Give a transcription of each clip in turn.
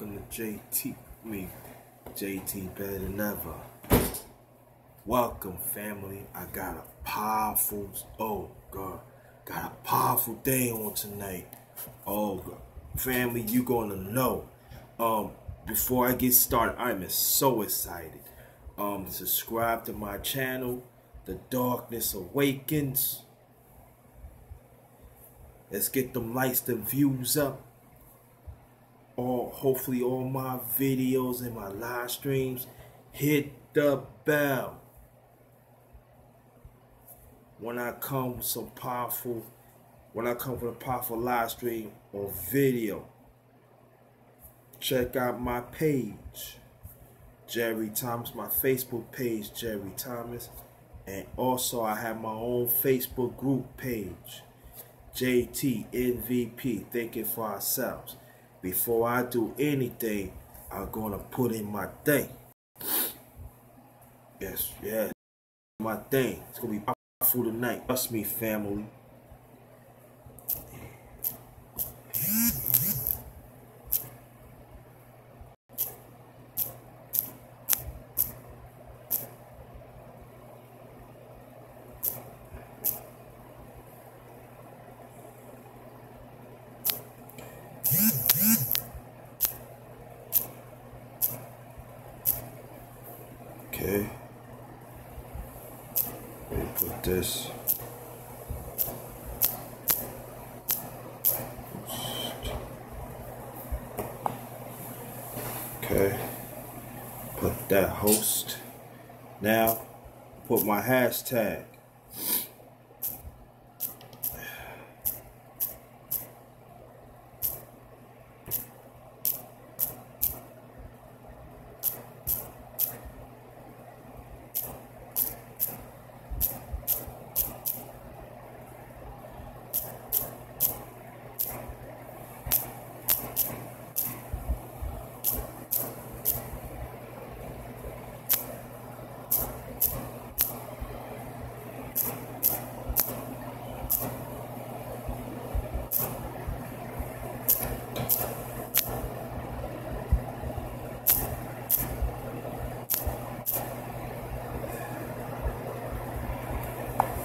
Welcome to JT better than ever. Welcome, family. I got a powerful, got a powerful day on tonight. Oh God. Family, you gonna know. Before I get started, I'm so excited. Subscribe to my channel, The Darkness Awakens. Let's get them likes, the views up. Hopefully all my videos and my live streams. Hit the bell. When I come with a powerful live stream or video, check out my page, Jerry Thomas, my Facebook page, Jerry Thomas, and also I have my own Facebook group page, JT MVP, Thinking for Ourselves. Before I do anything, I'm gonna put in my thing. Yes, my thing. It's gonna be powerful tonight. Trust me, family. Okay, let me put this. Okay, put that host. Now, put my hashtag.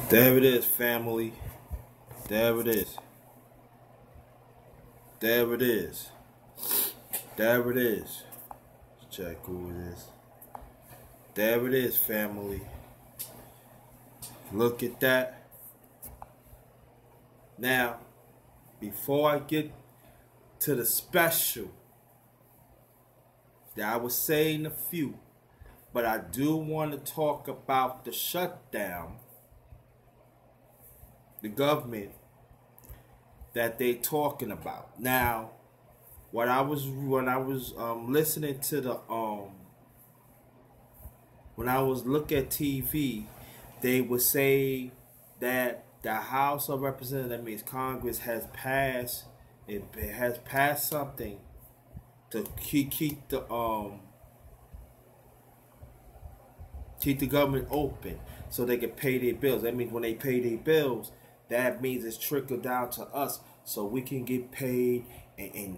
There it is, family. There it is. There it is. There it is. Let's check who it is. There it is, family. Look at that. Now, before I get to the special that I was saying a few, but I do want to talk about the shutdown, the government that they talking about. Now, when I was listening to the when I was looking at TV, they would say that the House of Representatives, that means Congress, has passed something to keep the government open so they can pay their bills. That means when they pay their bills, that means it's trickled down to us, so we can get paid, and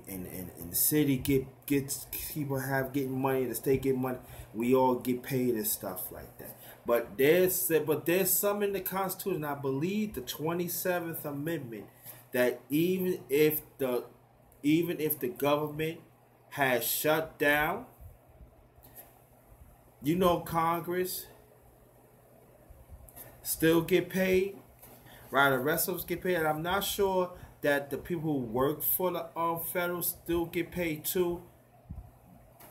the city gets people getting money, the state get money. We all get paid and stuff like that. But there's some in the Constitution, I believe the 27th Amendment, that even if the government has shut down, Congress still get paid. Right, the rest of us get paid. And I'm not sure that the people who work for the federal still get paid too.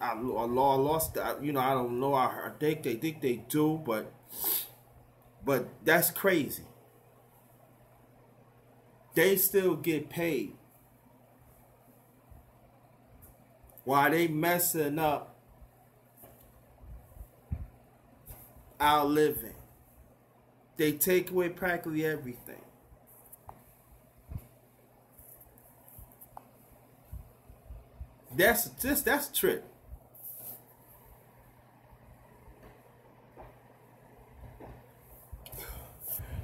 I lost that. I don't know. I think they do, but that's crazy. They still get paid while they messing up our living. They take away practically everything. That's a trip.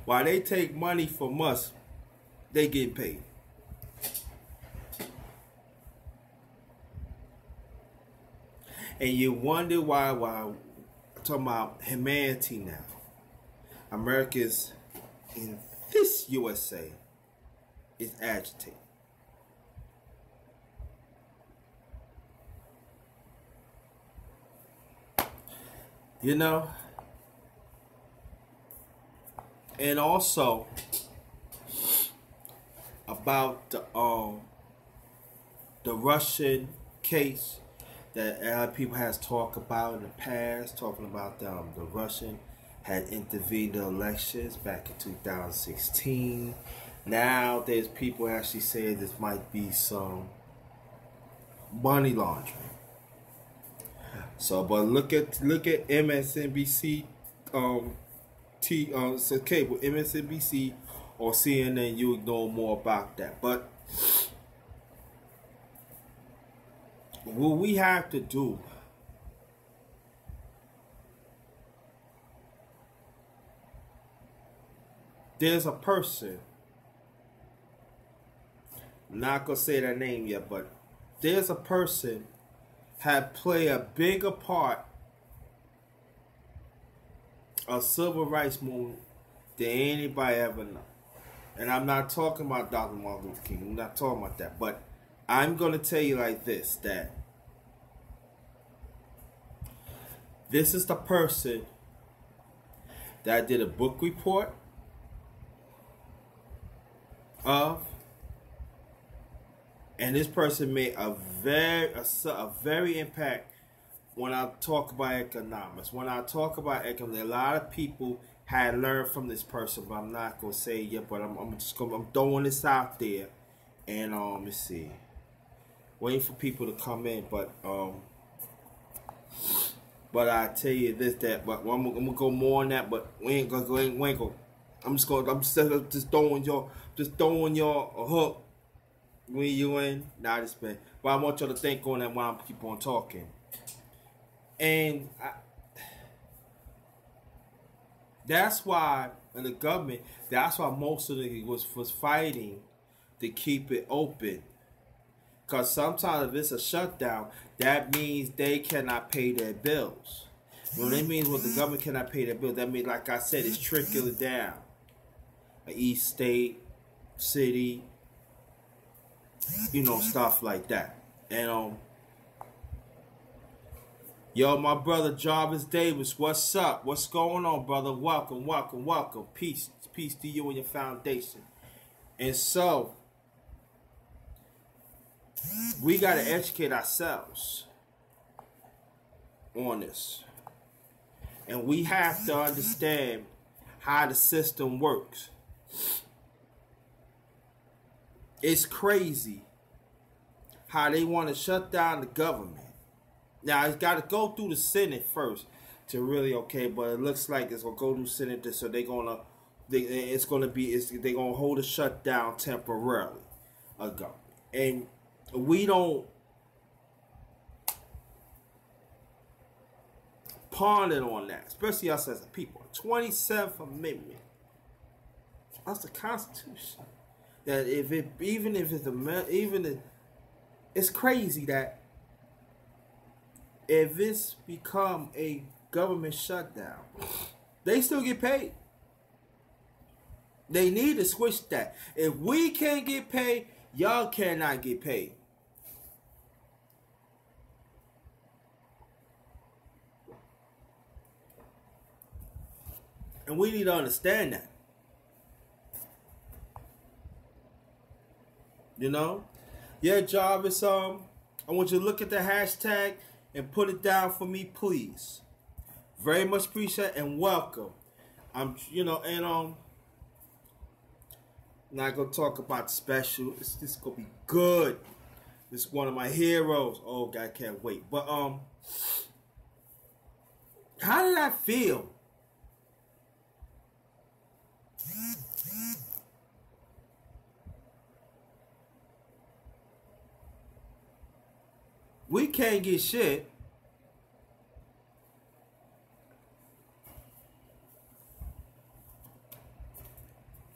While they take money from us, they get paid. And you wonder why I'm talking about humanity now. America's in this USA is agitated. You know? And also about the Russian case that a lot of people has talked about in the past, talking about the Russian had intervened in the elections back in 2016. Now there's people actually saying this might be some money laundering. So, but look at MSNBC, it's okay with MSNBC or CNN. You know more about that. But what we have to do, there's a person, I'm not gonna say their name yet, but there's a person had played a bigger part of civil rights movement than anybody ever know. And I'm not talking about Dr. Martin Luther King. I'm not talking about that. But I'm going to tell you like this, that this is the person that did a book report of, and this person made a very impact when I talk about economics. When I talk about economics, a lot of people had learned from this person, but I'm not gonna say it yet. But I'm throwing this out there, and let's see, waiting for people to come in. But I tell you this, that, but I'm gonna go more on that. But we ain't gonna go. I'm just throwing y'all a hook. When you in, not this man. But I want y'all to think on that while I keep on talking. And that's why in the government, that's why most of it was fighting to keep it open. Because sometimes if it's a shutdown, that means they cannot pay their bills. When that means when the government cannot pay their bills, that means, like I said, it's trickling down. Each state, city, you know, stuff like that. And yo, my brother Jarvis Davis, what's up? What's going on, brother? Welcome. Peace to you and your foundation. And so we gotta educate ourselves on this. And we have to understand how the system works. It's crazy how they want to shut down the government. Now, it's got to go through the Senate first to really, okay, but it looks like it's going to go through the Senate, so they're going to hold a shutdown temporarily. And we don't ponder on that, especially us as a people. 27th Amendment. That's the Constitution. That it's crazy that if it's become a government shutdown, they still get paid. They need to switch that. If we can't get paid, y'all cannot get paid. And we need to understand that. You know? Yeah, Jarvis, I want you to look at the hashtag and put it down for me, please. Very much appreciate and welcome. I'm not gonna talk about the special. This gonna be good. This is one of my heroes. Oh God, I can't wait. But how did I feel? We can't get shit.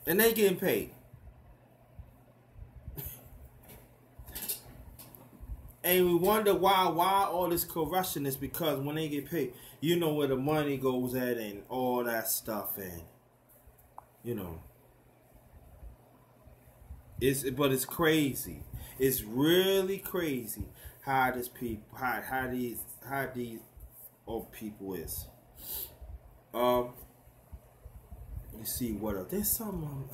And they getting paid. And we wonder why all this corruption is because when they get paid, you know where the money goes at and all that stuff, and you know, it's crazy. It's really crazy how this people, how these old people is. You see what else? There's something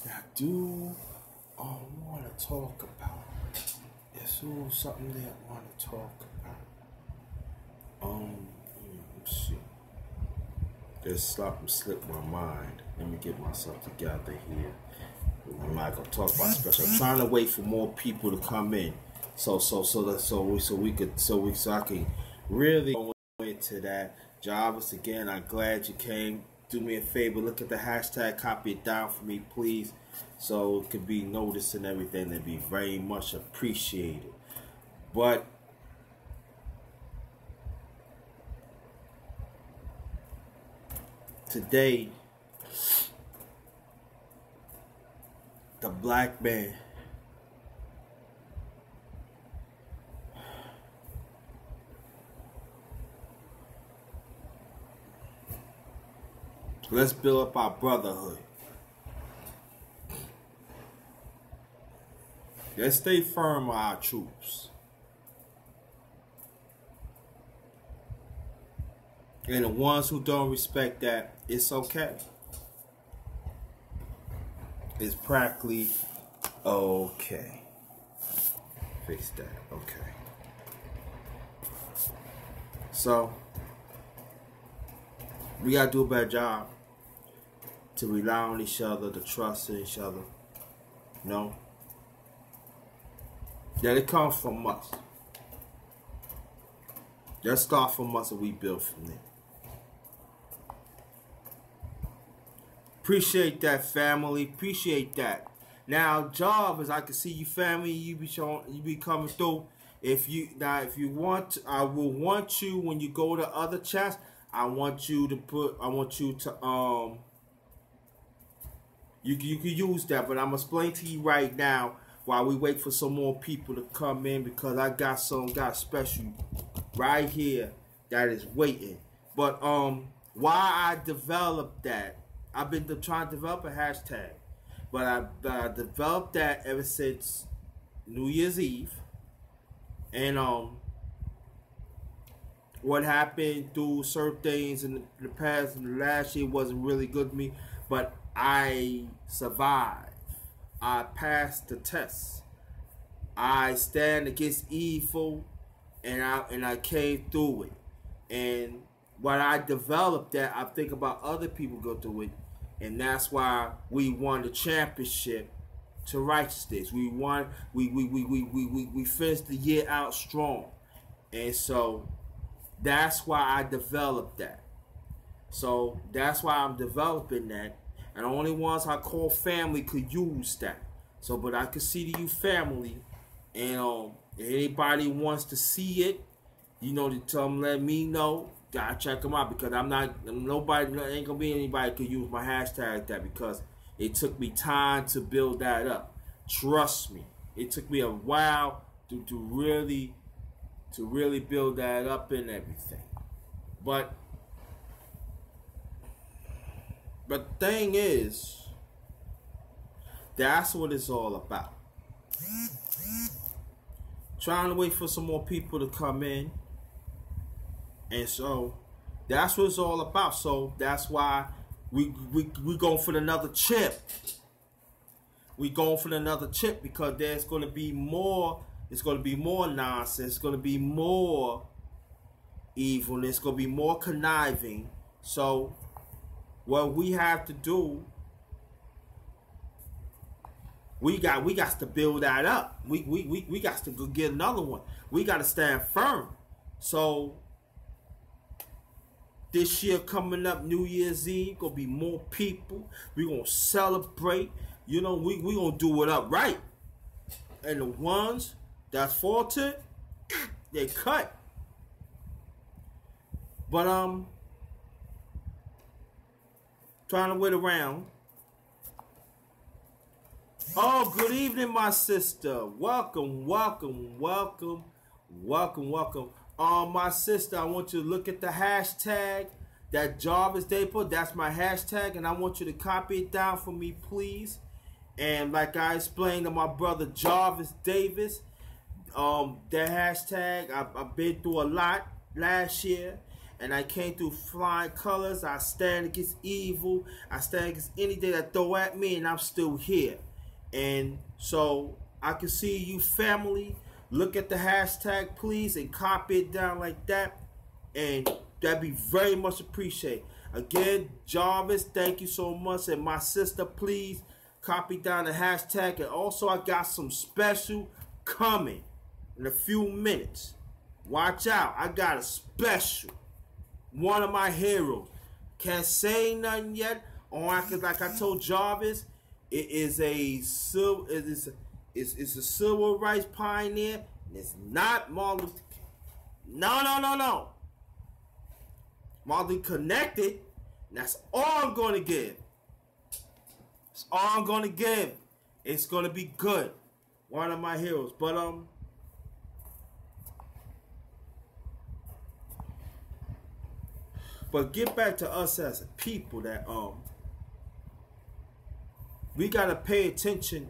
that I do want to talk about. There's something that I want to talk about. Let's see. There's something slipped my mind. Let me get myself together here. I'm not gonna talk about special. I'm trying to wait for more people to come in, so I can really go into that. Jarvis, again, I'm glad you came. Do me a favor, look at the hashtag, copy it down for me, please, so it can be noticed and everything. That'd be very much appreciated. But today, the black man let's build up our brotherhood. Let's stay firm on our troops. And the ones who don't respect that, it's okay. It's practically okay. Fix that. Okay. So, we gotta do a better job to rely on each other, to trust in each other. No. That it comes from us. Let's start from us and we build from there. Appreciate that, family. Appreciate that. Now, Jarvis, I can see you, family. You be coming through. If you want, I will want you when you go to other chats. I want you to you can use that, but I'm gonna explain to you right now while we wait for some more people to come in, because I got special right here that is waiting. But why I developed that, I've been trying to develop a hashtag, but I developed that ever since New Year's Eve, and what happened through certain things in the past, and the last year wasn't really good to me, but I survived. I passed the test. I stand against evil, and I came through it. And what I developed, that I think about other people go through it, and that's why we won the championship to righteousness. We finished the year out strong, and so that's why I developed that. So that's why I'm developing that. And the only ones I call family could use that. So, but I could see to you, family, and if anybody wants to see it, you know, to tell them, let me know. Gotta check them out, because nobody ain't gonna be anybody could use my hashtag like that, because it took me time to build that up. Trust me, it took me a while to really build that up and everything. But the thing is, that's what it's all about. Trying to wait for some more people to come in. And so that's what it's all about. So that's why we going for another chip. We going for another chip, because there's going to be more. It's going to be more nonsense. It's going to be more evilness. It's going to be more conniving. So what we have to do, we got to build that up. We got to go get another one. We got to stand firm. So this year coming up, New Year's Eve, gonna be more people. We gonna celebrate. You know, we gonna do it up right. And the ones that's faulted, they cut. But trying to wait around. Oh, good evening, my sister. Welcome, welcome, welcome, welcome, welcome. My sister, I want you to look at the hashtag that Jarvis they put. That's my hashtag, and I want you to copy it down for me, please. And like I explained to my brother Jarvis Davis, that hashtag, I've been through a lot last year, and I came through flying colors. I stand against evil. I stand against anything that throw at me, and I'm still here. And so I can see you, family. Look at the hashtag, please, and copy it down like that, and that'd be very much appreciated. Again, Jarvis, thank you so much, and my sister, please copy down the hashtag. And also, I got some special coming in a few minutes. Watch out, I got a special. One of my heroes. Can't say nothing yet. Because like I told Jarvis, it's a civil rights pioneer. And it's not Martin Luther King. No. Martin connected. And that's all I'm going to give. That's all I'm going to give. It's going to be good. One of my heroes. But get back to us as a people that we gotta pay attention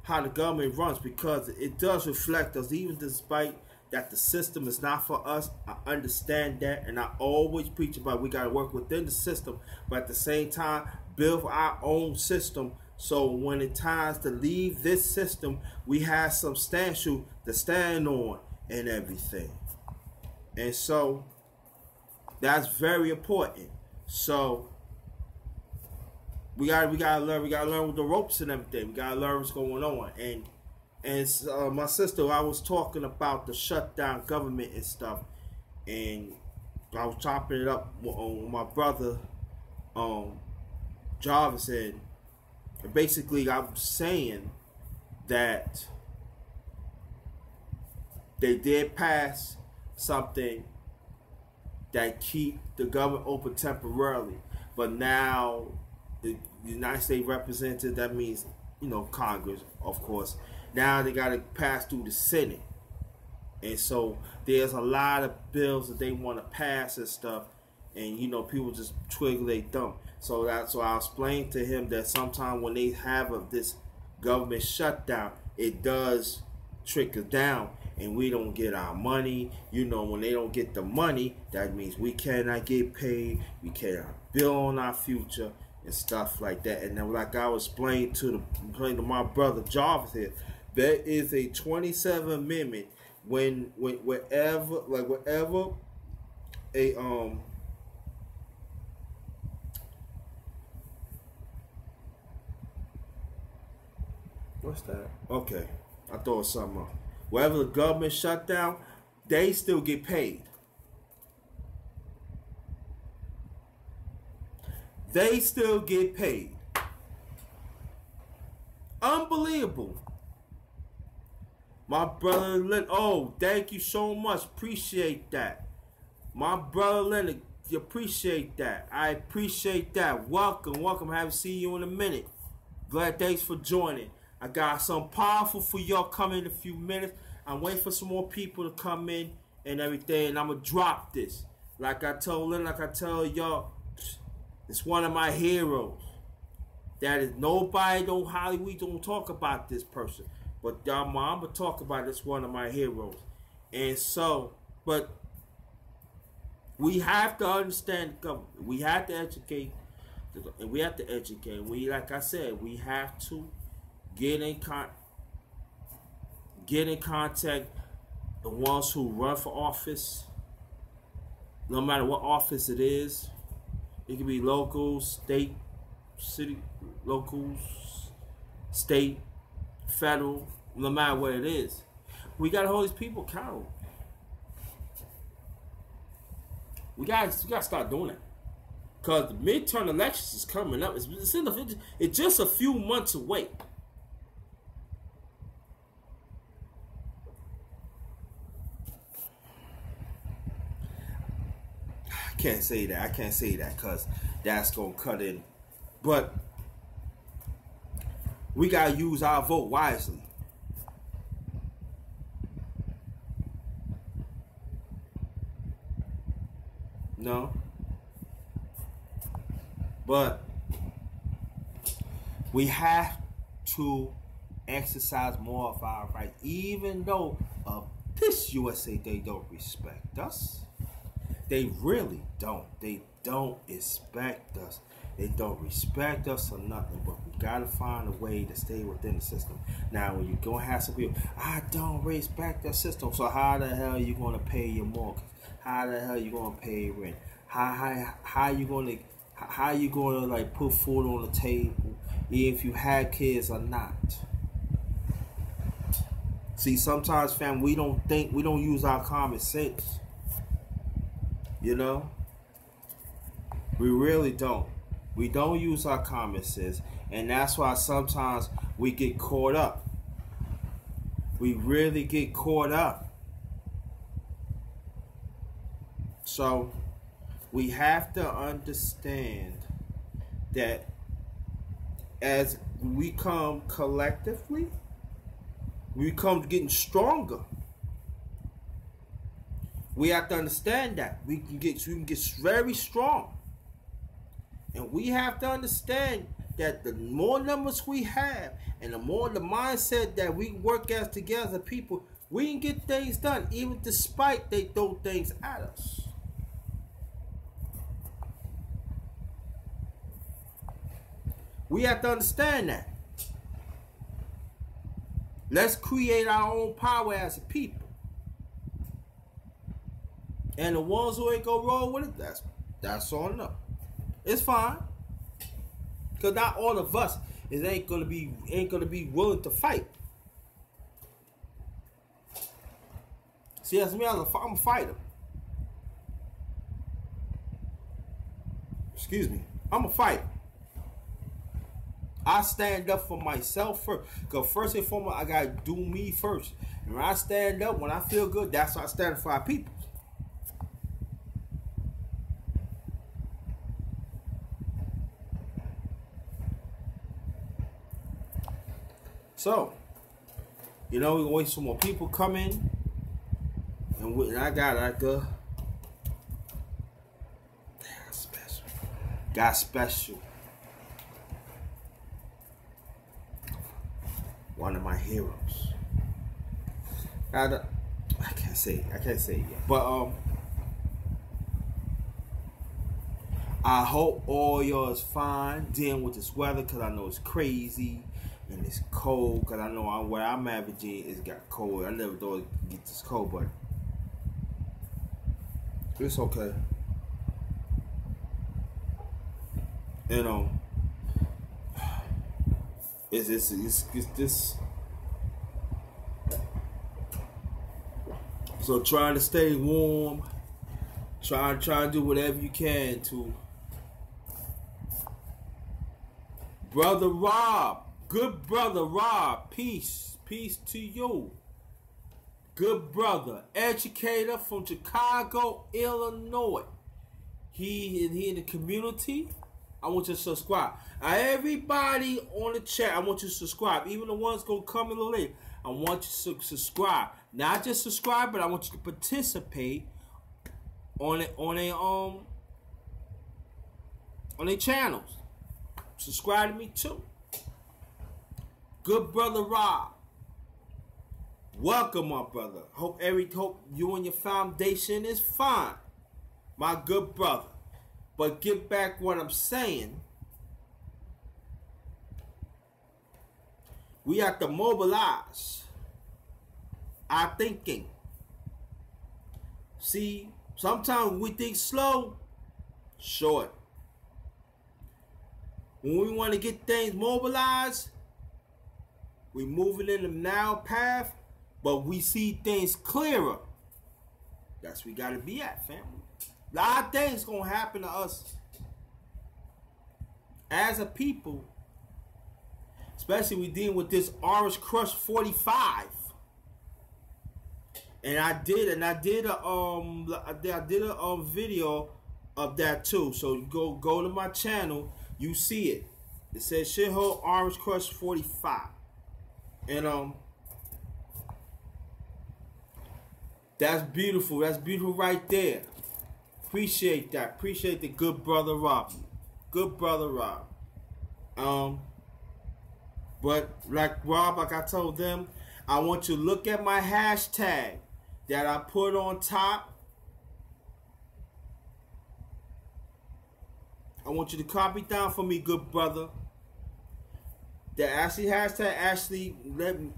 how the government runs, because it does reflect us, even despite that the system is not for us. I understand that, and I always preach about we gotta work within the system, but at the same time build our own system. So when it's time to leave this system, we have substantial to stand on and everything. And so that's very important. So we gotta learn with the ropes and everything. We gotta learn what's going on. And my sister, I was talking about the shutdown government and stuff, and I was chopping it up with my brother Jarvis, and basically I'm saying that they did pass something that keep the government open temporarily, but now the United States representative, that means, Congress, of course, now they got to pass through the Senate. And so there's a lot of bills that they want to pass and stuff, and people just twiddle their thumb. So that's why I explained to him that sometimes when they have this government shutdown, it does trickle down, and we don't get our money. When they don't get the money, that means we cannot get paid, we cannot build on our future and stuff like that. And then, like I was explaining to my brother Jarvis here, there is a 27th Amendment wherever a what's that? Okay, I thought it was something else. Wherever the government shut down, they still get paid. They still get paid. Unbelievable. My brother Leonard, oh, thank you so much. Appreciate that. My brother Leonard, you appreciate that. I appreciate that. Welcome. Happy to see you in a minute. Glad, thanks for joining. I got something powerful for y'all coming in a few minutes. I'm waiting for some more people to come in and everything, and I'm going to drop this. Like I told Leonard, like I tell y'all, it's one of my heroes. That is, nobody, no Hollywood don't talk about this person. But y'all, I'm going to talk about this one of my heroes. And so, but we have to understand the government. We have to educate. And we have to educate. We, like I said, we have to get in contact the ones who run for office, no matter what office it is. It can be local, state, city, locals, state, federal, no matter what it is. We gotta hold these people accountable. We gotta start doing it. Cause the midterm elections is coming up. It's just a few months away. I can't say that because that's gonna cut in. But We gotta use our vote wisely. No. But we have to exercise more of our rights, even though this USA, they don't respect us. They really don't. They don't respect us. They don't respect us or nothing. But we gotta find a way to stay within the system. Now, when you're gonna have some people, I don't respect the system. So how the hell are you gonna pay your mortgage? How the hell are you gonna pay rent? How you gonna like put food on the table if you had kids or not? See, sometimes, fam, we don't use our common sense. You know? We really don't. We don't use our common sense. And that's why sometimes we get caught up. We really get caught up. So, we have to understand that as we come collectively, we come getting stronger. We have to understand that we can get very strong, and we have to understand that the more numbers we have, and the more the mindset that we work as together, people, we can get things done, even despite they throw things at us. We have to understand that. Let's create our own power as a people. And the ones who ain't gonna roll with it, that's on them. It's fine. Cause not all of us ain't gonna be willing to fight. See, as me, I'm a fighter. Excuse me. I'm a fighter. I stand up for myself first. Because first and foremost, I got to do me first. And when I stand up, when I feel good, that's why I stand for our people. So, you know, we're going to wait some more people come in. And I got like a... Got special. One of my heroes. I can't say it yet. But I hope all y'all is fine dealing with this weather, because I know it's crazy and it's cold. Because I know where I'm at, Virginia, it's got cold. I never thought it'd get this cold, but it's okay. You know, it's this. So trying to stay warm, trying to do whatever you can to. Brother Rob, good brother Rob, peace to you. Good brother, educator from Chicago, Illinois. He in the community. I want you to subscribe. Everybody on the chat, I want you to subscribe. Even the ones gonna come in late, I want you to subscribe. Not just subscribe, but I want you to participate on their channels. Subscribe to me too. Good brother Rob. Welcome, my brother. Hope you and your foundation is fine, my good brother. But get back what I'm saying. We have to mobilize our thinking. See, sometimes we think slow, short. When we want to get things mobilized, we moving in the now path, but we see things clearer. That's where we gotta be at, family. A lot of things gonna happen to us as a people, especially we dealing with this Orange Crush 45. And I did a video of that too. So you go to my channel, you see it. It says shithole Orange Crush 45. And that's beautiful. That's beautiful right there. Appreciate that. Appreciate the good brother Rob. Good brother Rob. But like Rob, like I told them, I want you to look at my hashtag that I put on top. I want you to copy down for me, good brother. The Ashley hashtag actually let me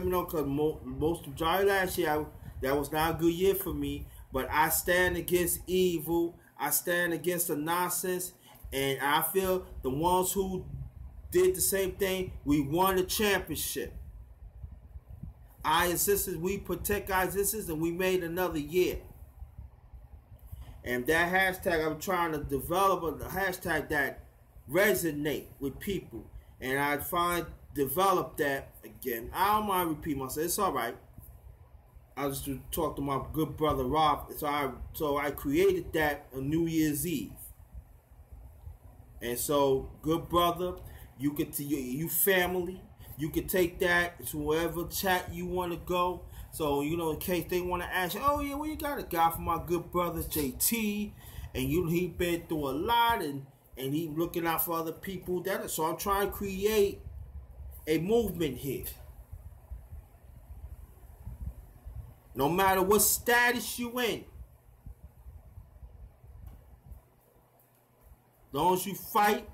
know, because most majority last year that was not a good year for me. But I stand against evil. I stand against the nonsense, and I feel the ones who did the same thing, we won the championship. I insisted we protect our existence, and we made another year. And that hashtag, I'm trying to develop a hashtag that resonate with people. And I develop that again. I don't mind repeating myself. It's all right. I just talked to my good brother Rob. So I created that on New Year's Eve. And so, good brother, you could you family, you could take that to wherever chat you want to go. So, you know, in case they want to ask you, oh yeah, well, you got a guy from my good brother JT, and he been through a lot, and he looking out for other people. So I'm trying to create a movement here. No matter what status you in, as long as you fight,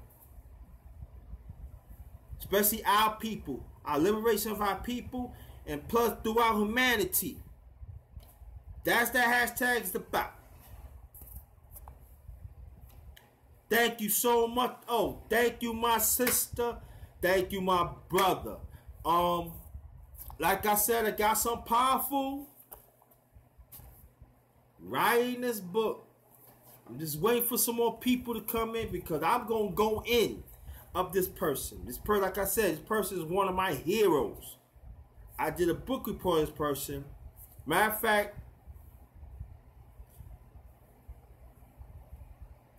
especially our people, our liberation of our people, and plus throughout humanity. That's that hashtag is about. Thank you so much. Oh, thank you, my sister. Thank you, my brother. Like I said, I got something powerful. Writing this book. I'm just waiting for some more people to come in, because I'm gonna go in of this person. This person, like I said, this person is one of my heroes. I did a book report of this person. Matter of fact,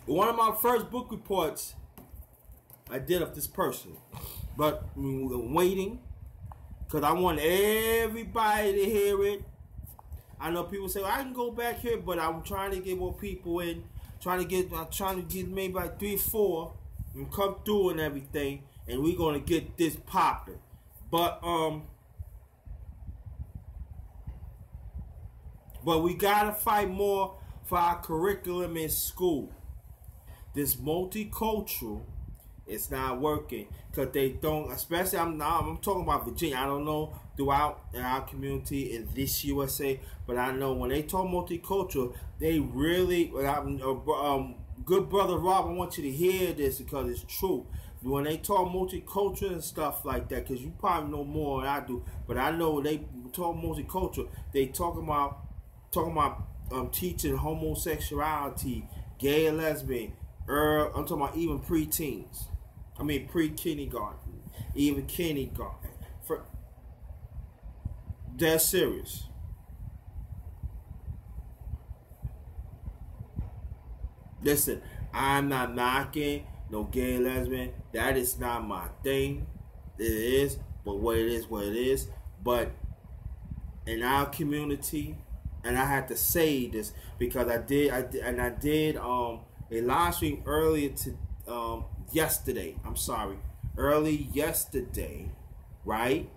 one of my first book reports I did of this person. But I'm waiting, because I want everybody to hear it. I know people say, well, I can go back here, but I'm trying to get more people in. I'm trying to get maybe like 3 or 4 and come through and everything, and we're gonna get this popping. But we gotta fight more for our curriculum in school. This multicultural, it's not working, because they don't. Especially, I'm talking about Virginia. I don't know throughout our community in this USA, but I know when they talk multicultural, they really. Good brother Rob, I want you to hear this, because it's true. When they talk multicultural and stuff like that, because you probably know more than I do, but I know when they talk multicultural, they talking about teaching homosexuality, gay and lesbian. I'm talking about even pre-teens. I mean pre-kindergarten, even kindergarten. That's serious. Listen, I'm not knocking no gay and lesbian. That is not my thing. It is, but what it is, what it is. But in our community, and I had to say this because I did a live stream earlier to yesterday. I'm sorry, early yesterday, right?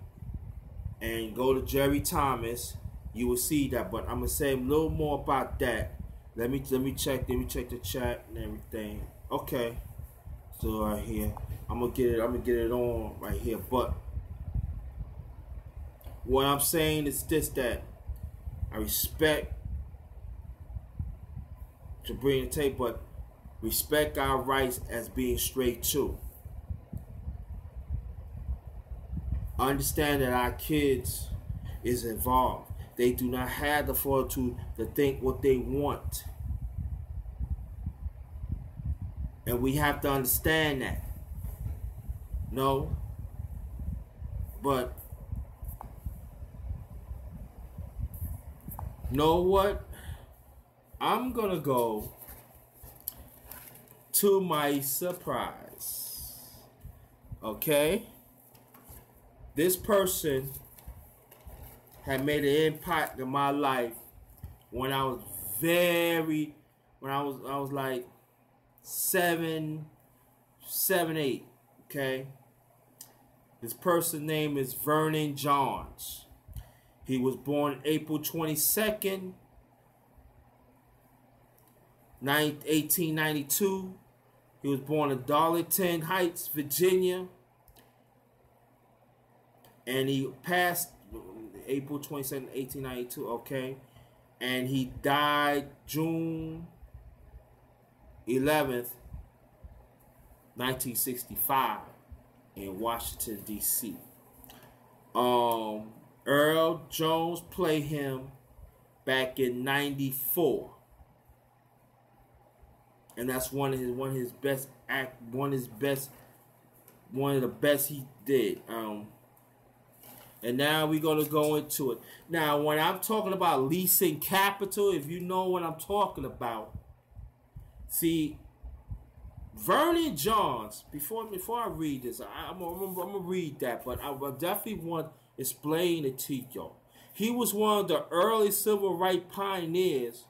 And go to Jerry Thomas, you will see that. But I'm gonna say a little more about that. Let me check the chat and everything. Okay, so right here, I'm gonna get it on right here. But what I'm saying is this: that I respect to bring the tape, but respect our rights as being straight too. Understand that our kids is involved. They do not have the fortitude to think what they want. And we have to understand that. No. But know what? I'm gonna go to my surprise. Okay? This person had made an impact in my life when I was I was like 7, 8. Okay? This person's name is Vernon Johns. He was born April 22nd, 1892. He was born in Darlington Heights, Virginia. And he passed April 22nd, 1892, okay? And he died June 11th, 1965 in Washington, D.C. Earl Jones played him back in 94. And that's one of the best he did. And now we're going to go into it. Now, when I'm talking about leasing capital, if you know what I'm talking about, see, Vernon Johns, before I read this, I'm going to read that, but I definitely want to explain it to y'all. He was one of the early civil rights pioneers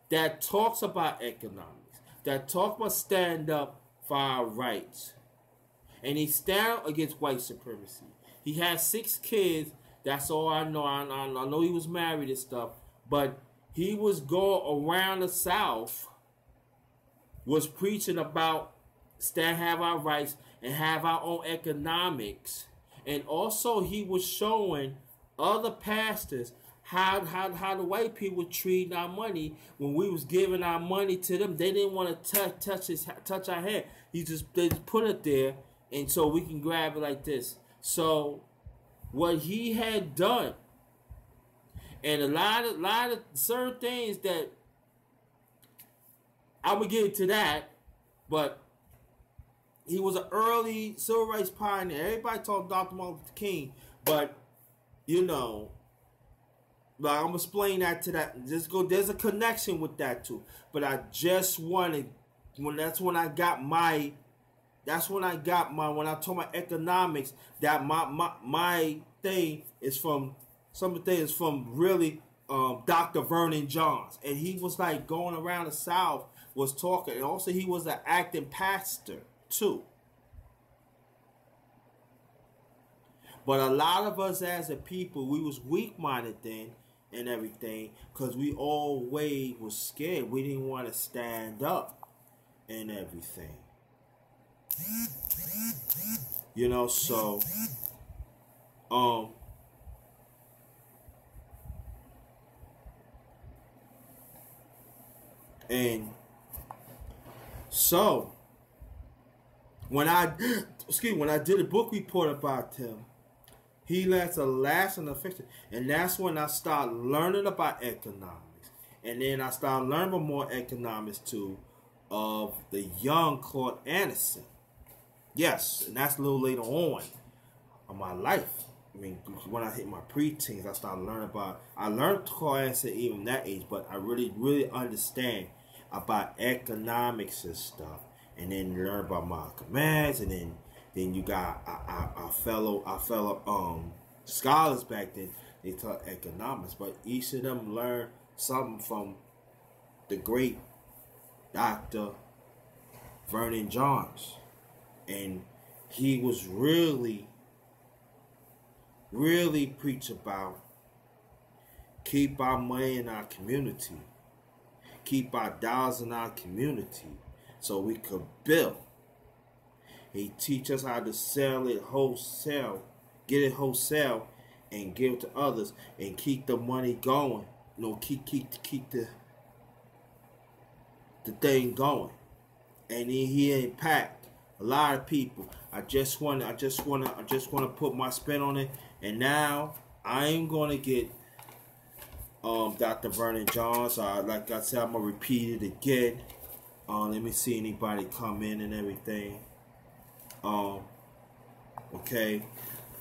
that talks about economics, that talk about stand up for our rights. And he stand up against white supremacy. He had 6 kids. That's all I know. I know he was married and stuff. But he was going around the South, was preaching about have our rights and have our own economics. And also he was showing other pastors how the white people treating our money. When we was giving our money to them, they didn't want to touch our hand. They just put it there, and so we can grab it like this. So what he had done, and a lot of certain things that I'm gonna get into that, but he was an early civil rights pioneer. Everybody talked Dr. Martin Luther King, but you know, but I'm gonna explain that to that. There's a connection with that too. But I just wanted when I talk about economics, that my thing is from really Dr. Vernon Johns, and he was like going around the South, was talking, and also he was an acting pastor too. But a lot of us as a people, we was weak-minded then and everything, because we always was scared. We didn't want to stand up and everything. You know, so and so when I did a book report about him, he left a lasting effect, and that's when I started learning about economics, and then I started learning more economics too of the young Claude Anderson. Yes, and that's a little later on in my life. I mean, when I hit my preteens, I started learning about. I learned Claude Anderson even that age, but I really understand about economics and stuff, and then learn about Malcolm X, and then you got our fellow scholars back then. They taught economics, but each of them learned something from the great Dr. Vernon Johns, and he was really preach about keep our money in our community, keep our dollars in our community, so we could build. He teach us how to sell it wholesale, get it wholesale, and give it to others, and keep the money going. You know, keep the thing going. And he impact a lot of people. I just wanna put my spin on it. And now I'm gonna get Dr. Vernon Johns. Like I said, I'm gonna repeat it again. Let me see anybody come in and everything. Okay.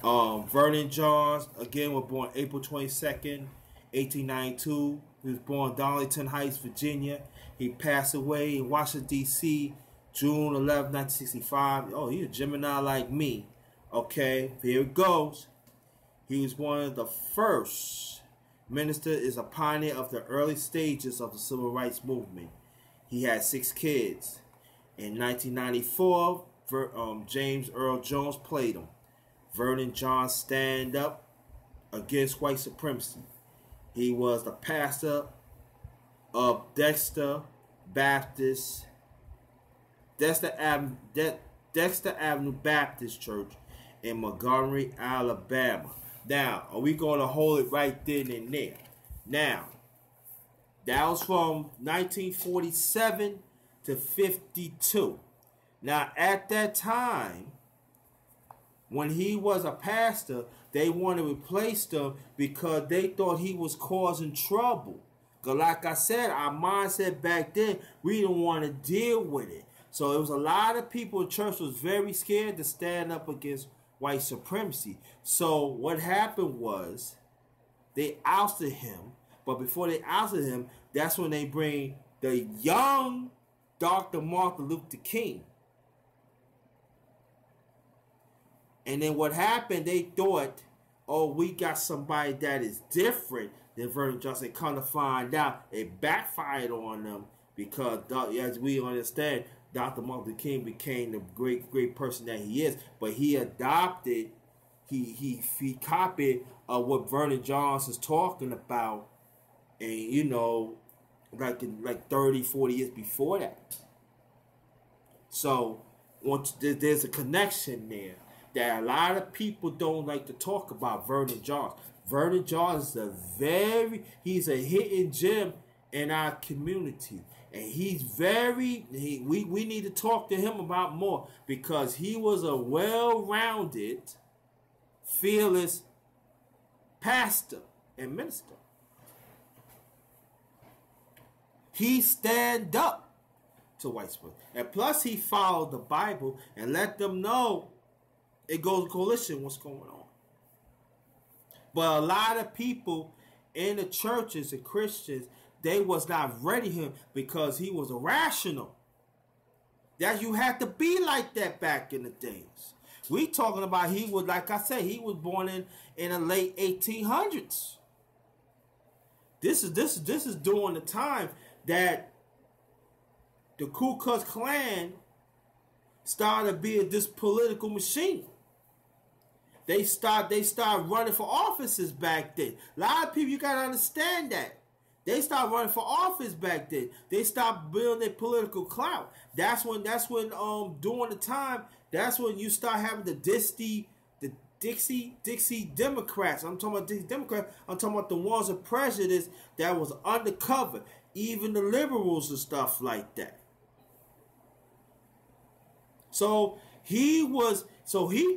Vernon Johns, again, was born April 22nd, 1892. He was born in Darlington Heights, Virginia. He passed away in Washington, D.C., June 11, 1965. Oh, he's a Gemini like me. Okay, here it goes. He was one of the first. Minister is a pioneer of the early stages of the civil rights movement. He had 6 kids. In 1994, James Earl Jones played him. Vernon Johns stand up against white supremacy. He was the pastor of Dexter Avenue Baptist Church in Montgomery, Alabama. Now, are we going to hold it right then and there? Now, that was from 1947 to 52. Now, at that time, when he was a pastor, they wanted to replace him because they thought he was causing trouble. Because like I said, our mindset back then, we didn't want to deal with it. So it was a lot of people in church was very scared to stand up against white supremacy. So what happened was they ousted him. But before they ousted him, that's when they bring the young Dr. Martin Luther King. And then what happened, they thought, oh, we got somebody that is different than Vernon Johns. And come to find out, it backfired on them because, as we understand, Dr. Martin Luther King became the great person that he is. But he adopted, he copied what Vernon Johns is talking about, and you know, like 30, 40 years before that. So there's a connection there that a lot of people don't like to talk about. Vernon Johns. Vernon Johns is he's a hidden gem in our community. And he's we need to talk to him about more because he was a well-rounded, fearless pastor and minister. He stand up to white supremacy. And plus he followed the Bible and let them know it goes to coalition what's going on. But a lot of people in the churches and Christians, they was not ready him because he was irrational. That you had to be like that back in the days. We talking about he was, like I said, he was born in the late 1800s. This is during the time that the Ku Klux Klan started being this political machine. They start running for offices back then. A lot of people, you gotta understand that. They start running for office back then. They start building their political clout. That's when during the time, that's when you start having the Dixie Democrats. I'm talking about Dixie Democrats. I'm talking about the ones of prejudice that was undercover. Even the liberals and stuff like that. So he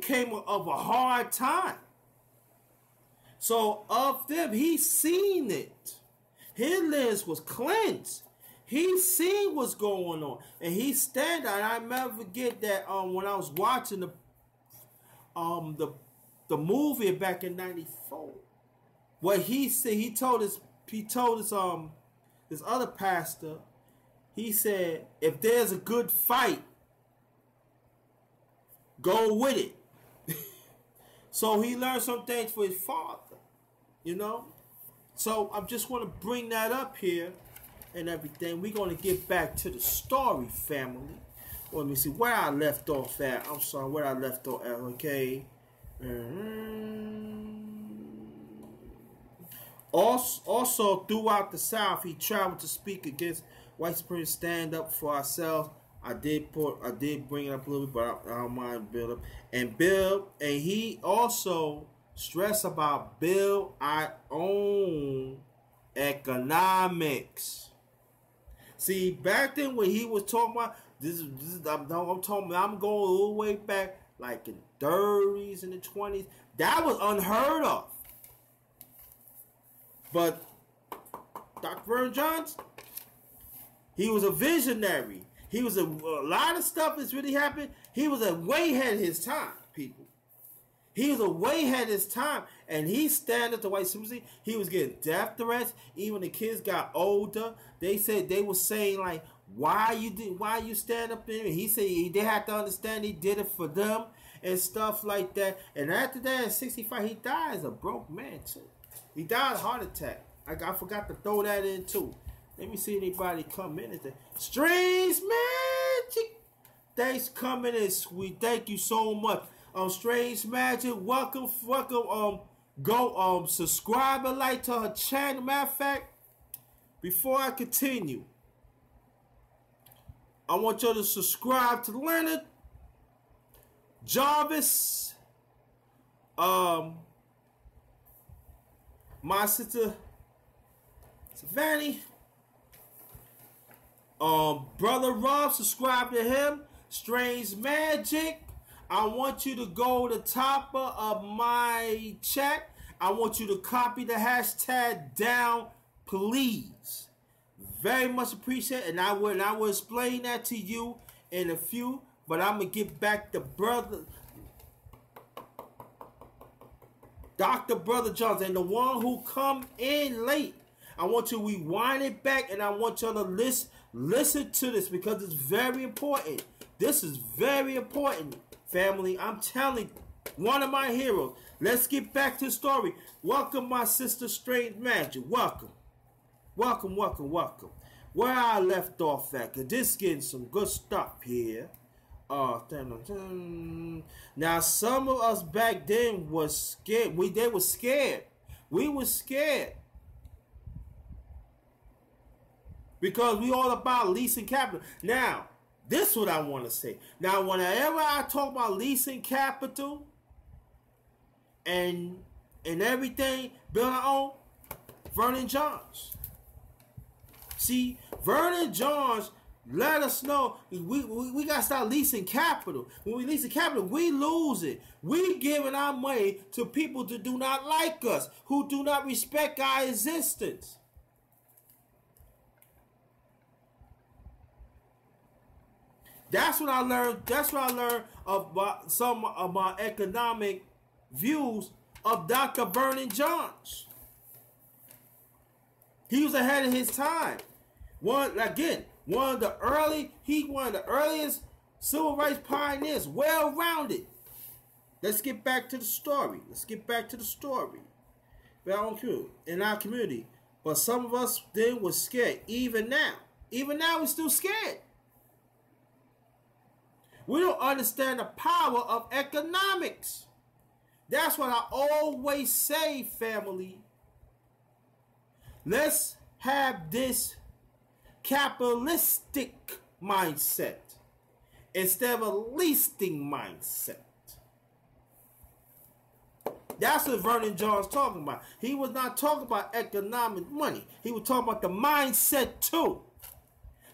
came of a hard time. So of them, he seen it. His lens was cleansed. He seen what's going on, and he stand out. I never forget that when I was watching the movie back in '94, what he said, he told this other pastor, he said, if there's a good fight, go with it. So he learned some things for his father, you know. So I just want to bring that up here and everything. We're going to get back to the story, family. Well, let me see where I left off at. I'm sorry, where I left off at, okay. Also, throughout the South, he traveled to speak against white supremacy, stand up for ourselves. I did bring it up a little bit, but I don't mind build up. And he also stress about build our own economics. See, back then when he was talking about I'm going a little way back, like in the 30s and the 20s. That was unheard of. But Dr. Vernon Johns, he was a visionary. He was a lot of stuff that's really happened. He was a way ahead of his time, people. He was a way ahead of his time, and he stand up to white supremacy. He was getting death threats. Even the kids got older. They said they were saying like, Why you stand up there? He said they had to understand he did it for them and stuff like that. And after that, at 65, he died as a broke man too. He died of a heart attack. I forgot to throw that in too. Let me see anybody come in. Strange Magic. Thanks for coming in, sweet. Thank you so much. Strange Magic, welcome. Go subscribe and like to her channel. Matter of fact, before I continue, I want you to subscribe to Leonard Jarvis, my sister Savannah, brother Rob, subscribe to him. Strange Magic, I want you to go to the top of my chat. I want you to copy the hashtag down, please. Very much appreciate it, and I will explain that to you in a few. But I'm gonna get back to brother Dr. Brother Johns, and the one who come in late. I want you to rewind it back, and I want you to listen to this because it's very important. This is very important, family. I'm telling you, one of my heroes. Let's get back to the story. Welcome, my sister Strange Magic. Welcome. Welcome. Where I left off at, cause this getting some good stuff here. Now some of us back then was scared. They were scared. We were scared because we all about leasing capital. Now, this is what I want to say. Now, whenever I talk about leasing capital and everything, building our own, Vernon Johns. See, Vernon Johns let us know we got to start leasing capital. When we lease the capital, we lose it. We giving our money to people that do not like us, who do not respect our existence. That's what I learned. That's what I learned about some of my economic views of Dr. Vernon Johns. He was ahead of his time. One of the earliest civil rights pioneers, well-rounded. Let's get back to the story. In our community. But some of us then were scared. Even now we're still scared. We don't understand the power of economics. That's what I always say, family. Let's have this capitalistic mindset instead of a leasing mindset. That's what Vernon Johns talking about. He was not talking about economic money. He was talking about the mindset too.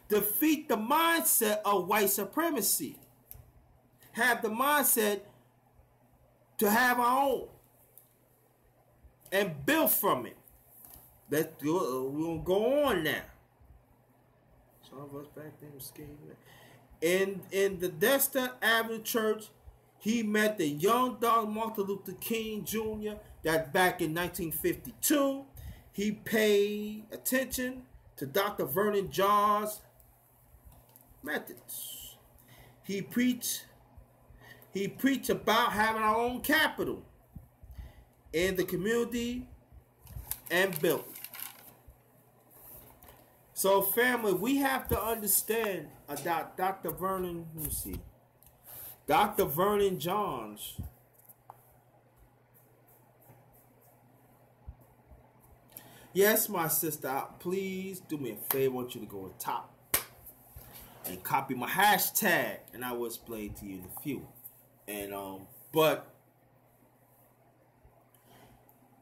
Defeat the mindset of white supremacy. Have the mindset to have our own and build from it. We're gonna go on now. Some of us back then were scared. In the Dexter Avenue Church, he met the young Dr. Martin Luther King Jr. That back in 1952. He paid attention to Dr. Vernon Johns' methods. He preached about having our own capital in the community and built. So, family, we have to understand about Dr. Vernon. Let me see. Dr. Vernon Johns. Yes, my sister. Please do me a favor. I want you to go on top and copy my hashtag, and I will explain to you in a few. And but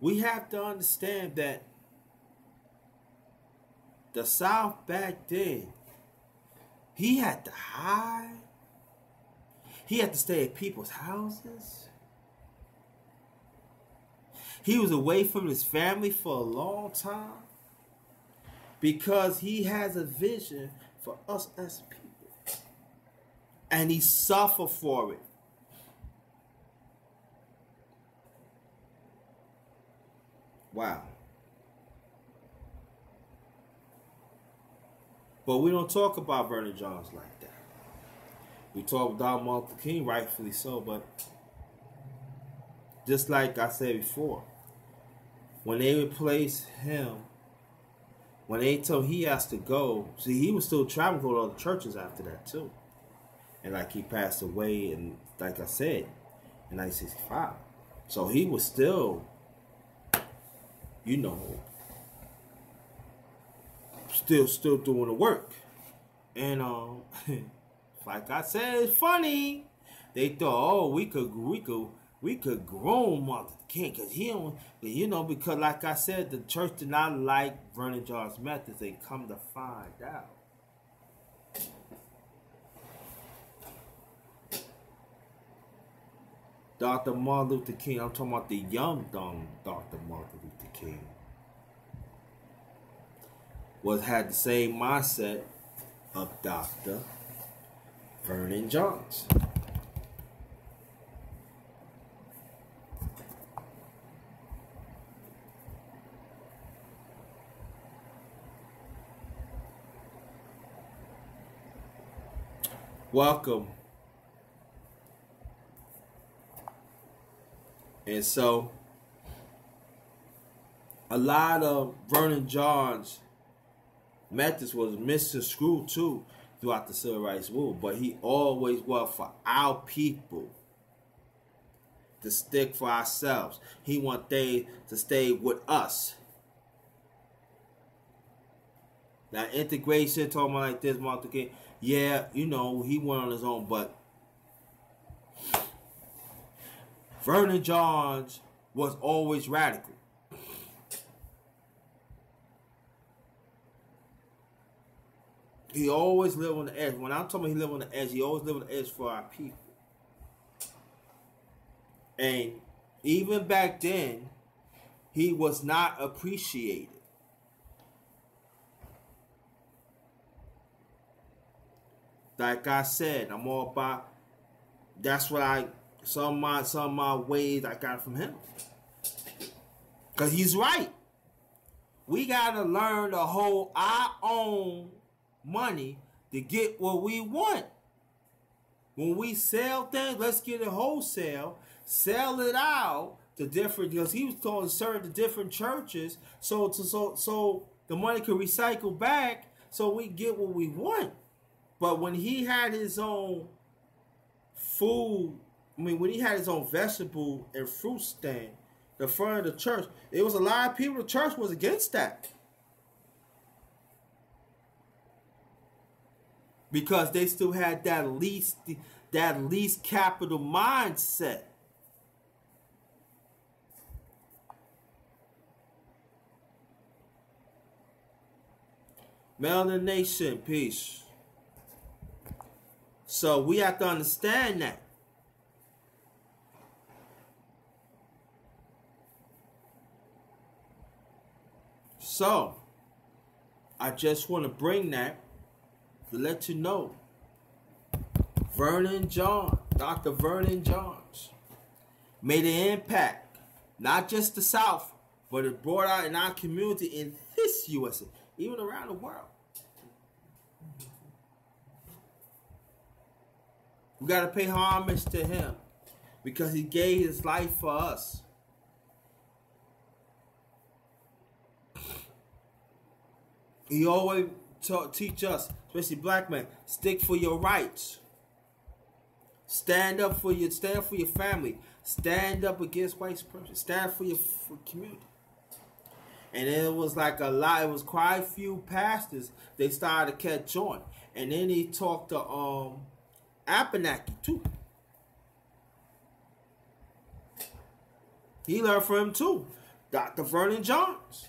we have to understand that the South back then, he had to hide. He had to stay at people's houses. He was away from his family for a long time because he has a vision for us as people. And he suffered for it. Wow. But we don't talk about Vernon Johns like that. We talk about Martin Luther King, rightfully so, but just like I said before, when they replaced him, when they told he has to go, see, he was still traveling to other churches after that too. And like he passed away, and like I said, in 1965. So he was still, you know, still doing the work. And like I said, it's funny. They thought, oh, we could groom Martin Luther King because he don't, you know, because like I said, the church did not like Vernon Johns' methods. They come to find out. Dr. Martin Luther King, I'm talking about the young Dr. Martin Luther King, had the same mindset of Dr. Vernon Johns. Welcome. And so, a lot of Vernon Johns' methods was misconstrued too throughout the civil rights movement, but he always was for our people to stick for ourselves. He want they to stay with us. Now integration, talking about like this, Martin Luther King, yeah, you know, he went on his own, but Vernon Johns was always radical. He always lived on the edge. When I'm talking about he lived on the edge, he always lived on the edge for our people. And even back then, he was not appreciated. Like I said, I'm all about, that's what some of my ways I got from him. Because he's right. We got to learn to hold our own money to get what we want. When we sell things, let's get it wholesale, sell it out to different, because he was going to serve the different churches so the money could recycle back so we get what we want. But when he had his own food, when he had his own vegetable and fruit stand, the front of the church, it was a lot of people, the church was against that. Because they still had that least capital mindset. Melanation, peace. So we have to understand that. So I just want to bring that to let you know, Vernon Johns, Dr. Vernon Johns, made an impact, not just the South, but it brought out in our community in this USA, even around the world. We got to pay homage to him because he gave his life for us. He always teach us, especially black men, stick for your rights. Stand up for your family. Stand up against white supremacy. Stand for your community. And it was like it was quite a few pastors, they started to catch on. And then he talked to Abenaki too. He learned from him too. Dr. Vernon Johns.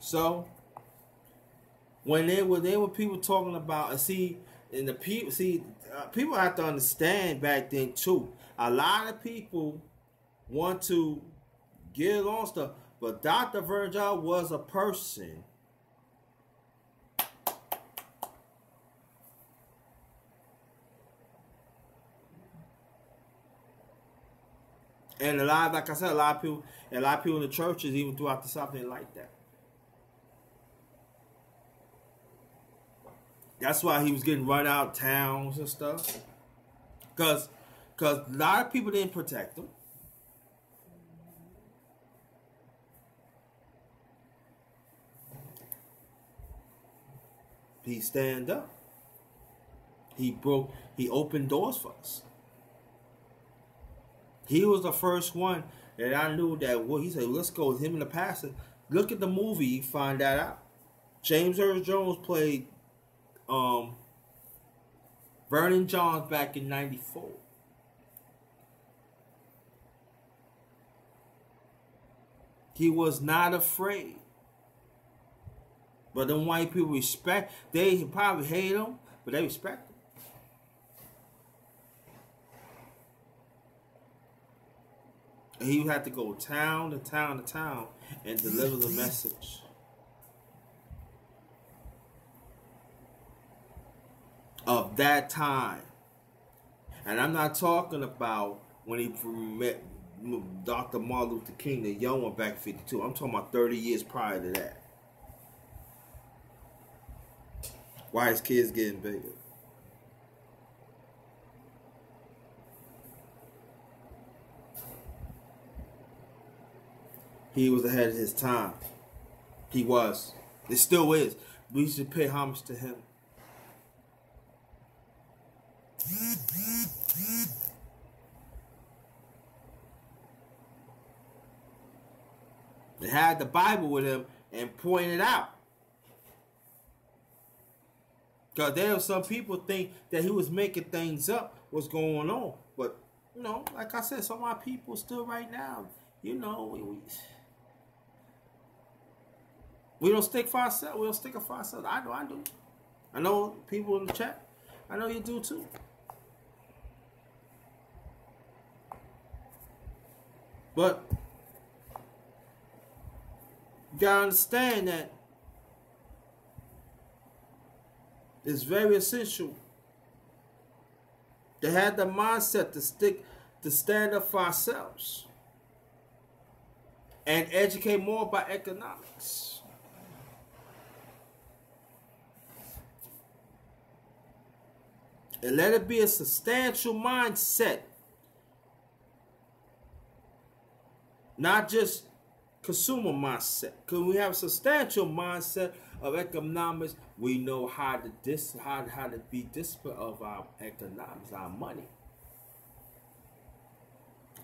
So when there were people talking about, people have to understand back then too. A lot of people want to get on stuff, but Dr. Vernon Johns was a person And a lot, like I said, a lot of people in the churches, even throughout the South, didn't like that. That's why he was getting run out of towns and stuff. Because a lot of people didn't protect him. He stand up. He opened doors for us. He was the first one that I knew that, well, he said, let's go with him and the pastor. Look at the movie, you find that out. James Earl Jones played Vernon Johns back in '94. He was not afraid. But them white people respect, they probably hate him, but they respect him. And he would have to go town to town to town and deliver the message. Of that time. And I'm not talking about when he met Dr. Martin Luther King, the young one back in 52. I'm talking about 30 years prior to that. Why his kids getting bigger. He was ahead of his time. He was. It still is. We should pay homage to him. They had the Bible with him and pointed out. Because there were some people think that he was making things up, what's going on. But, you know, like I said, some of our people still right now, you know, we don't stick for ourselves. We don't stick up for ourselves. I know I do. I know people in the chat. I know you do too. But you gotta understand that it's very essential to have the mindset to stand up for ourselves and educate more about economics. And let it be a substantial mindset. Not just consumer mindset. Because we have a substantial mindset of economics, we know how to be disciplined of our economics, our money.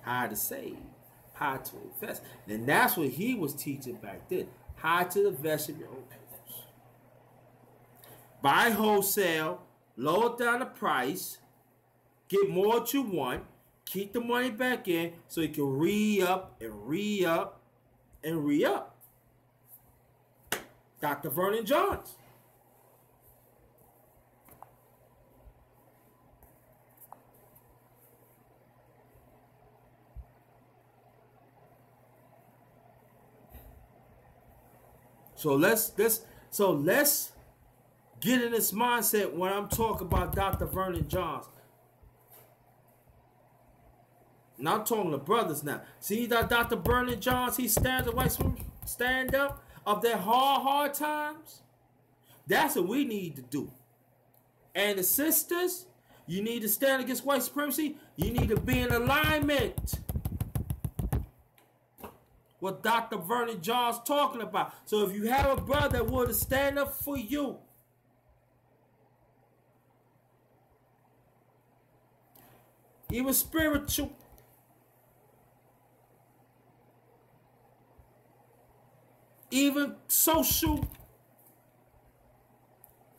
How to save, how to invest. And that's what he was teaching back then. How to invest in your own papers. Buy wholesale, lower down the price, get more what you want, keep the money back in so you can re-up and re-up and re-up. Dr. Vernon Johns. So let's get in this mindset when I'm talking about Dr. Vernon Johns. Now I'm talking to brothers now. See that Dr. Vernon Johns, he stands up, stand up of their hard times. That's what we need to do. And the sisters, you need to stand against white supremacy. You need to be in alignment. What Dr. Vernon Johns talking about. So if you have a brother that will stand up for you, even spiritual, even social,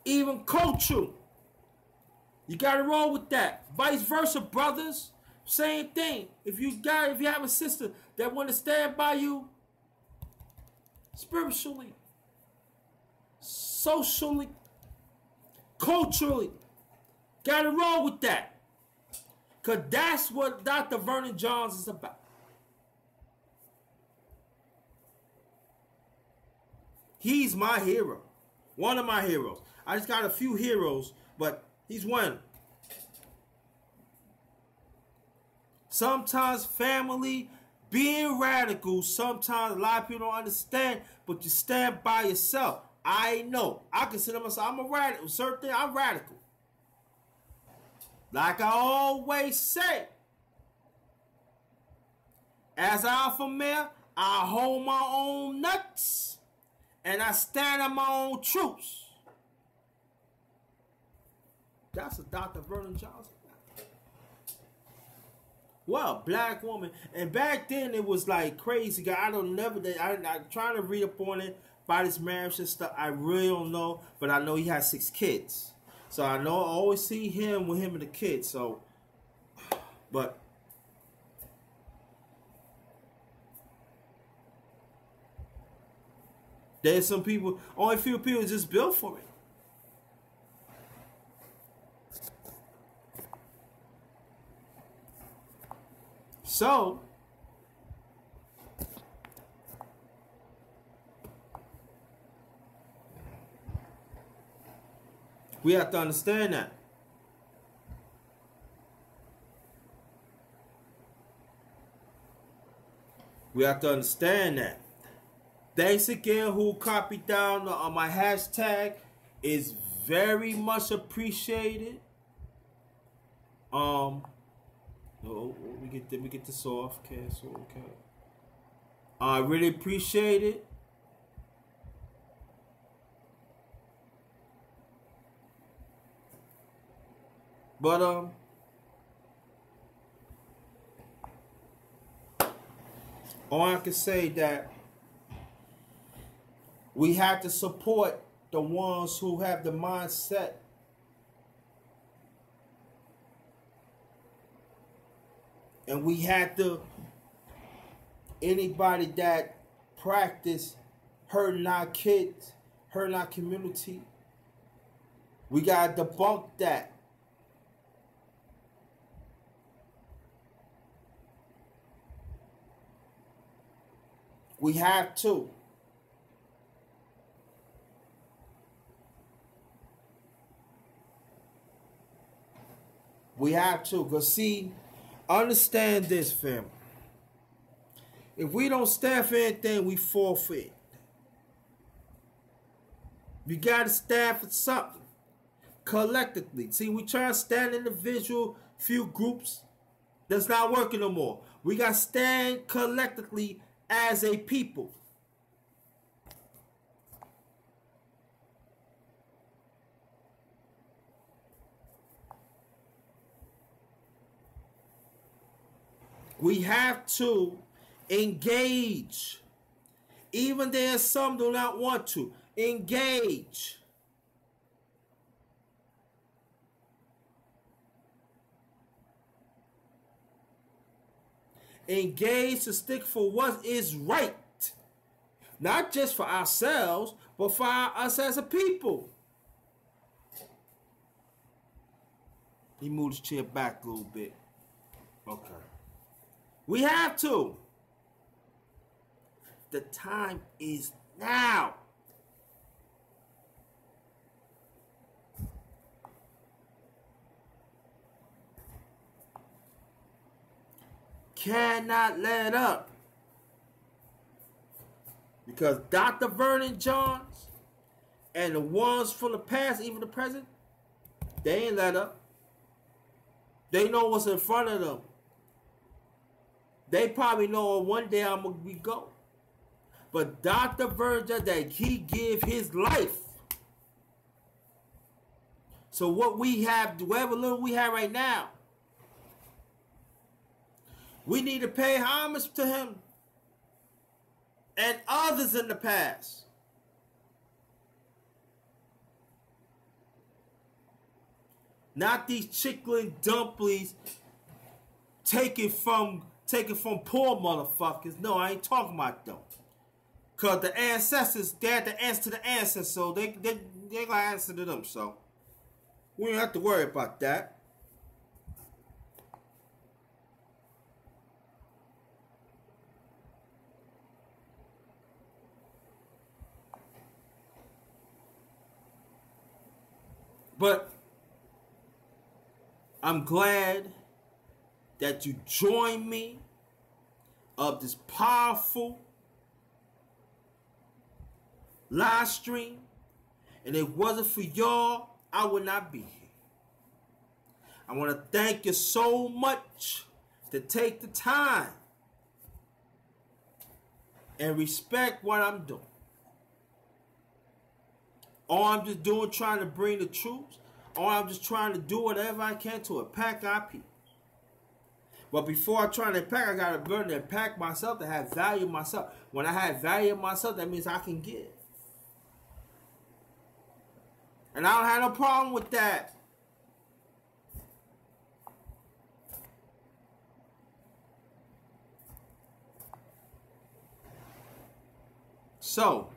even cultural, you gotta roll with that. Vice versa, brothers. Same thing. If you have a sister that want to stand by you spiritually, socially, culturally, gotta roll with that. Because that's what Dr. Vernon Johns is about. He's my hero. One of my heroes. I just got a few heroes, but he's one. Sometimes family being radical, sometimes a lot of people don't understand, but you stand by yourself. I know. I consider myself, I'm a radical. Certain thing, I'm radical. Like I always say, as alpha male, I hold my own nuts and I stand on my own truths. That's a Dr. Vernon Johns. Well, black woman. And back then it was like crazy. I don't never, I'm trying to read up on it by this marriage and stuff. I really don't know. But I know he has 6 kids. So I know I always see him with him and the kids. So, but there's some people, only few people just built for it. So, we have to understand that. We have to understand that. Thanks again who copied down on my hashtag. Is very much appreciated. We get this off. Cancel. Okay. I really appreciate it. But all I can say that we have to support the ones who have the mindset and we had to, anybody that practice hurting our kids, hurting our community, we got to debunk that. We have to. We have to. Because see, understand this, family. If we don't stand for anything, we forfeit. You got to stand for something. Collectively. See, we try to stand individual, few groups. That's not working no more. We got to stand collectively as a people. We have to engage. Even there some do not want to. Engage. Engage to stick for what is right. Not just for ourselves, but for us as a people. He moved his chair back a little bit. Okay. We have to. The time is now. Cannot let up. Because Dr. Vernon Johns and the ones from the past, even the present, they ain't let up. They know what's in front of them. They probably know one day I'm going to go. But Dr. Vernon Johns, that he give his life. So what we have, whatever little we have right now, we need to pay homage to him and others in the past. Not these chicken dumplings taken from poor motherfuckers. No, I ain't talking about them. Cause the ancestors, they had to answer to the ancestors, so they gonna answer to them. So we don't have to worry about that. But I'm glad that you join me of this powerful live stream. And if it wasn't for y'all, I would not be here. I want to thank you so much to take the time and respect what I'm doing. All I'm just doing, trying to bring the troops. All I'm just trying to do whatever I can to impact our people. But before I try to impact, I got to learn to impact myself, to have value myself. When I have value in myself, that means I can give. And I don't have no problem with that. So,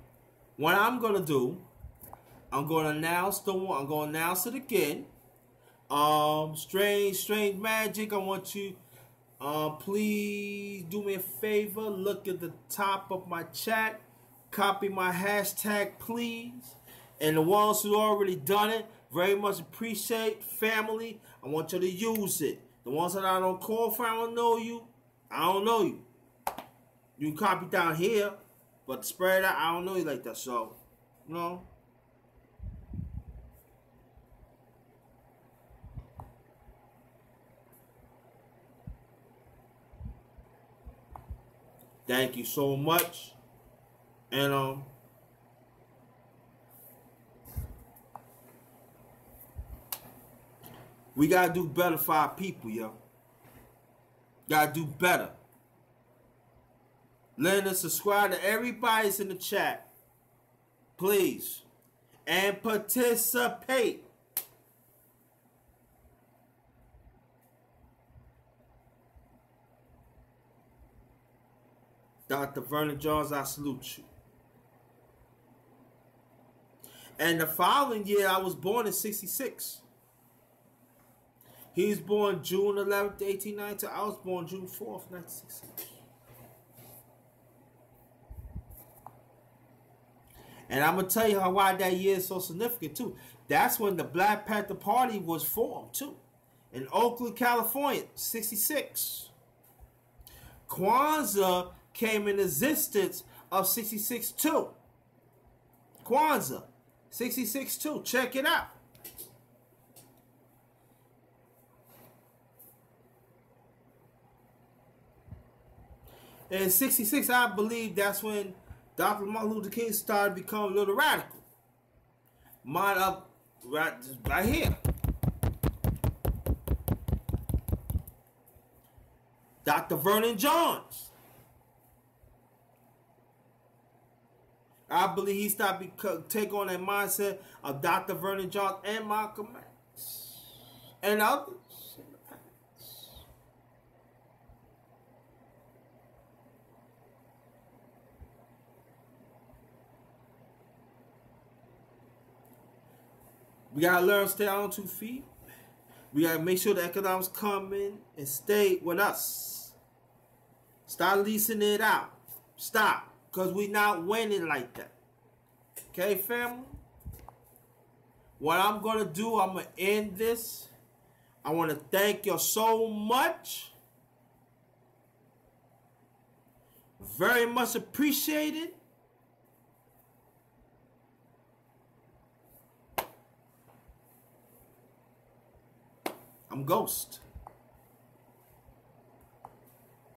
what I'm going to do, I'm going to announce it again. Strange Magic, I want you, please do me a favor. Look at the top of my chat. Copy my hashtag, please. And the ones who already done it, very much appreciate. Family, I want you to use it. The ones that I don't call for, I don't know you. I don't know you. You can copy down here, but spread out, I don't know you like that. So, you know. Thank you so much. And we gotta do better for our people, yo. Gotta do better. Learn to subscribe to everybody's in the chat, please, and participate. Dr. Vernon Johns, I salute you. And the following year, I was born in 66. He was born June 11th, 1892. I was born June 4th, 1966. And I'm going to tell you why that year is so significant, too. That's when the Black Panther Party was formed, too. In Oakland, California, 66. Kwanzaa came in existence of 66 too. Kwanzaa, 66 too. Check it out. In 66, I believe that's when Dr. Martin Luther King started becoming a little radical. Mine up right here. Dr. Vernon Johns. I believe he started take on that mindset of Dr. Vernon Johns and Malcolm X and others. We gotta learn to stay on 2 feet. We gotta make sure the economics come in and stay with us. Stop leasing it out. Stop. Because we not winning like that. Okay, family? What I'm going to do, I'm going to end this. I want to thank you so much. Very much appreciated. I'm Ghost.